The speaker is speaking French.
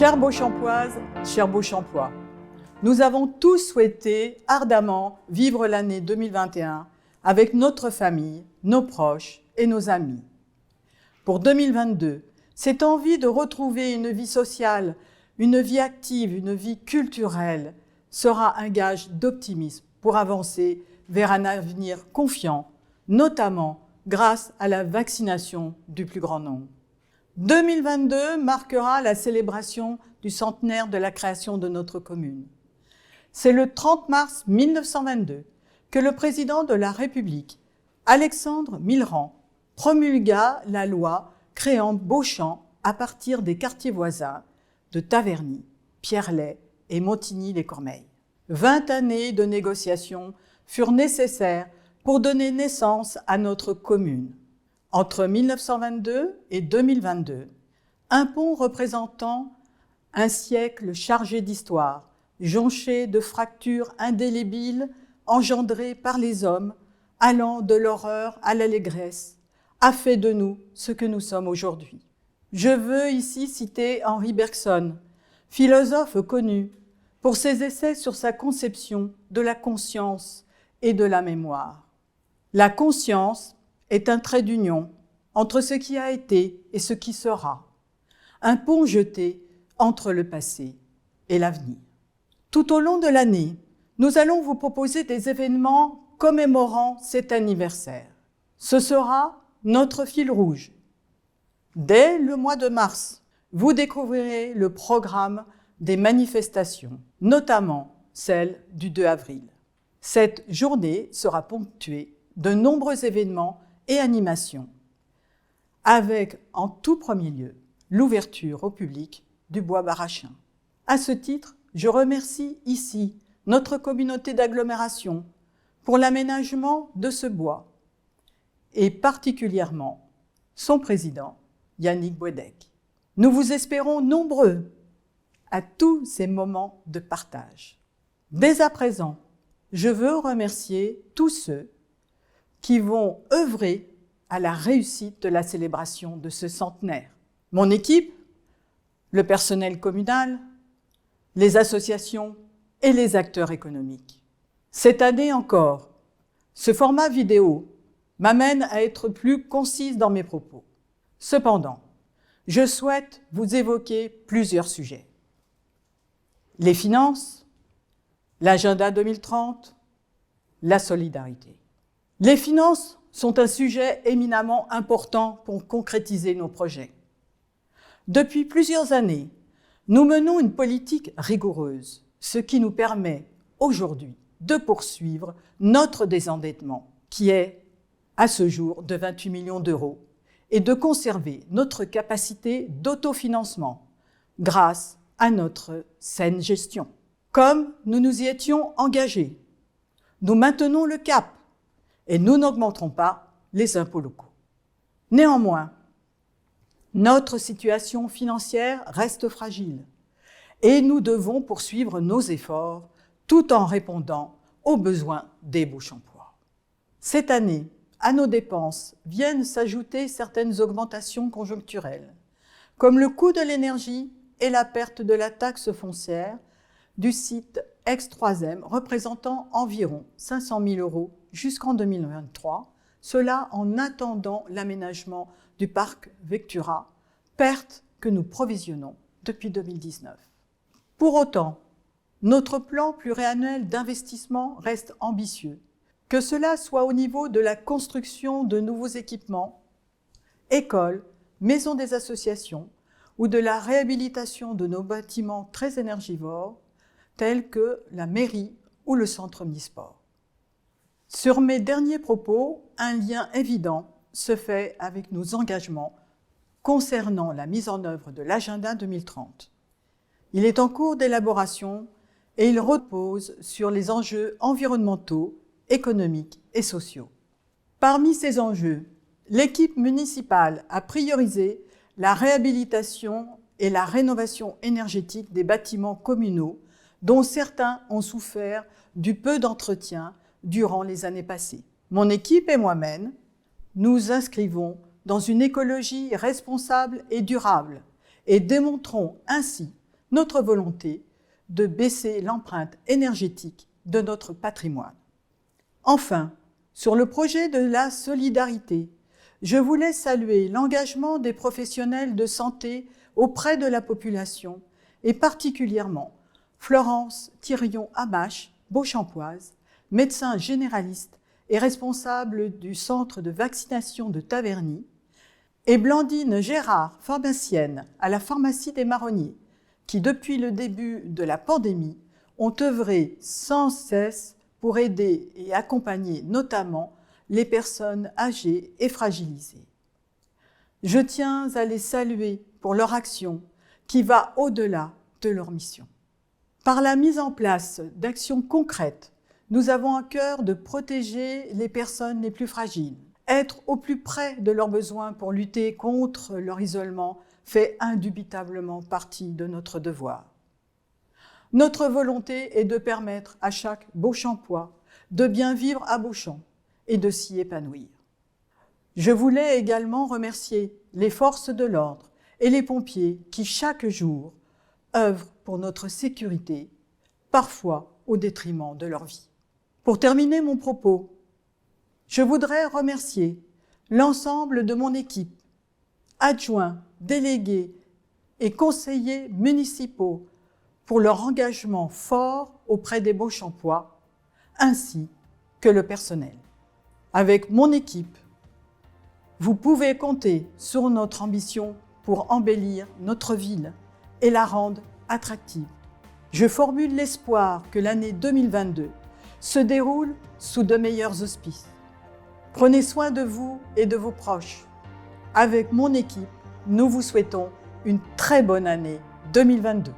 Chères Beauchampoises, chers Beauchampois, nous avons tous souhaité ardemment vivre l'année 2021 avec notre famille, nos proches et nos amis. Pour 2022, cette envie de retrouver une vie sociale, une vie active, une vie culturelle sera un gage d'optimisme pour avancer vers un avenir confiant, notamment grâce à la vaccination du plus grand nombre. 2022 marquera la célébration du centenaire de la création de notre commune. C'est le 30 mars 1922 que le président de la République, Alexandre Millerand, promulgua la loi créant Beauchamp à partir des quartiers voisins de Taverny, Pierrelaye et Montigny-les-Cormeilles. 20 années de négociations furent nécessaires pour donner naissance à notre commune. Entre 1922 et 2022, un pont représentant un siècle chargé d'histoire, jonché de fractures indélébiles engendrées par les hommes, allant de l'horreur à l'allégresse, a fait de nous ce que nous sommes aujourd'hui. Je veux ici citer Henri Bergson, philosophe connu pour ses essais sur sa conception de la conscience et de la mémoire. La conscience est un trait d'union entre ce qui a été et ce qui sera, un pont jeté entre le passé et l'avenir. Tout au long de l'année, nous allons vous proposer des événements commémorant cet anniversaire. Ce sera notre fil rouge. Dès le mois de mars, vous découvrirez le programme des manifestations, notamment celle du 2 avril. Cette journée sera ponctuée de nombreux événements et animations, avec en tout premier lieu l'ouverture au public du bois Barachin. À ce titre, je remercie ici notre communauté d'agglomération pour l'aménagement de ce bois et particulièrement son président, Yannick Boedek. Nous vous espérons nombreux à tous ces moments de partage. Dès à présent, je veux remercier tous ceux qui vont œuvrer à la réussite de la célébration de ce centenaire. Mon équipe, le personnel communal, les associations et les acteurs économiques. Cette année encore, ce format vidéo m'amène à être plus concise dans mes propos. Cependant, je souhaite vous évoquer plusieurs sujets. Les finances, l'agenda 2030, la solidarité. Les finances sont un sujet éminemment important pour concrétiser nos projets. Depuis plusieurs années, nous menons une politique rigoureuse, ce qui nous permet aujourd'hui de poursuivre notre désendettement, qui est à ce jour de 28 millions d'euros, et de conserver notre capacité d'autofinancement grâce à notre saine gestion. Comme nous nous y étions engagés, nous maintenons le cap et nous n'augmenterons pas les impôts locaux. Néanmoins, notre situation financière reste fragile et nous devons poursuivre nos efforts tout en répondant aux besoins des Beauchampois. Cette année, à nos dépenses viennent s'ajouter certaines augmentations conjoncturelles, comme le coût de l'énergie et la perte de la taxe foncière du site ex-3M, représentant environ 500 000 € jusqu'en 2023, cela en attendant l'aménagement du parc Vectura, perte que nous provisionnons depuis 2019. Pour autant, notre plan pluriannuel d'investissement reste ambitieux, que cela soit au niveau de la construction de nouveaux équipements, écoles, maisons des associations ou de la réhabilitation de nos bâtiments très énergivores, tels que la mairie ou le centre omnisport. Sur mes derniers propos, un lien évident se fait avec nos engagements concernant la mise en œuvre de l'agenda 2030. Il est en cours d'élaboration et il repose sur les enjeux environnementaux, économiques et sociaux. Parmi ces enjeux, l'équipe municipale a priorisé la réhabilitation et la rénovation énergétique des bâtiments communaux dont certains ont souffert du peu d'entretien durant les années passées. Mon équipe et moi-même, nous inscrivons dans une écologie responsable et durable et démontrons ainsi notre volonté de baisser l'empreinte énergétique de notre patrimoine. Enfin, sur le projet de la solidarité, je voulais saluer l'engagement des professionnels de santé auprès de la population et particulièrement Florence Thirion-Hamache, beauchampoise, médecin généraliste et responsable du centre de vaccination de Taverny, et Blandine Gérard, pharmacienne à la pharmacie des Marronniers, qui depuis le début de la pandémie ont œuvré sans cesse pour aider et accompagner notamment les personnes âgées et fragilisées. Je tiens à les saluer pour leur action qui va au-delà de leur mission. Par la mise en place d'actions concrètes, nous avons à cœur de protéger les personnes les plus fragiles. Être au plus près de leurs besoins pour lutter contre leur isolement fait indubitablement partie de notre devoir. Notre volonté est de permettre à chaque Beauchampois de bien vivre à Beauchamp et de s'y épanouir. Je voulais également remercier les forces de l'ordre et les pompiers qui, chaque jour, œuvrent pour notre sécurité, parfois au détriment de leur vie. Pour terminer mon propos, je voudrais remercier l'ensemble de mon équipe, adjoints, délégués et conseillers municipaux pour leur engagement fort auprès des Beauchampois, ainsi que le personnel. Avec mon équipe, vous pouvez compter sur notre ambition pour embellir notre ville et la rendre attractive. Je formule l'espoir que l'année 2022 se déroule sous de meilleurs auspices. Prenez soin de vous et de vos proches. Avec mon équipe, nous vous souhaitons une très bonne année 2022.